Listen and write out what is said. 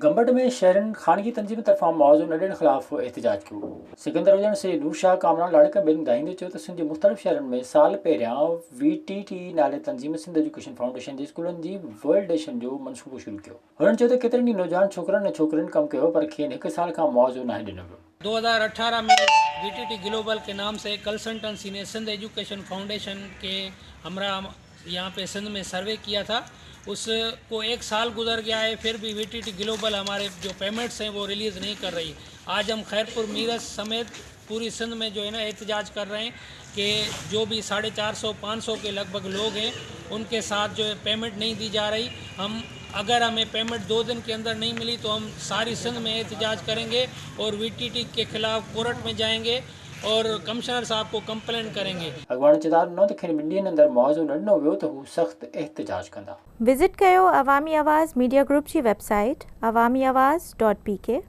गंबट में शहरन खानगी तंजीम तरफा मौजूद नडन खिलाफ एहतजाज किया। सिकंदर हुजन से नूरशाह कामरान लाड़का बिन दाइंदे चो त सिंध मुख्तलिफ शहरन में साल पहिरियां VTT नाले तंजीम सिंध एजुकेशन फाउंडेशन जे स्कूलनि जी वर्ल्ड डेशन जो मंसूबो शुरू कियो। हुननि चयो त केतिरनि नौजवान छोकरनि ऐं छोकिरियुनि कमु कयो पर खेनि हिकु साल खां मुआवज़ो नाहे ॾिनो वियो। 2018 में VTT ग्लोबल के नाम से कंसल्टेंसी ने सिंध एजुकेशन फाउंडेशन के हमरा यहाँ पे सिंध में सर्वे किया था। उसको एक साल गुजर गया है, फिर भी VTT ग्लोबल हमारे जो पेमेंट्स हैं वो रिलीज़ नहीं कर रही। आज हम खैरपुर मीरठ समेत पूरी सिंध में जो है ना एहतजाज कर रहे हैं कि जो भी 450-500 के लगभग लोग हैं उनके साथ जो है पेमेंट नहीं दी जा रही। अगर हमें पेमेंट 2 दिन के अंदर नहीं मिली तो हम सारी सिंध में एहतजाज करेंगे और VTT के खिलाफ कोर्ट में जाएंगे और कमिश्नर साहब को कंप्लेन करेंगे। अगवान चेतार न त खेनि ॿिनि ॾींहंनि अंदरि मुआवज़ो न ॾिनो वियो त हू सख़्त एहतजाज कंदा। विज़िट कयो अवामी आवाज़ मीडिया ग्रुप जी वेबसाइट awamiawaz.pk।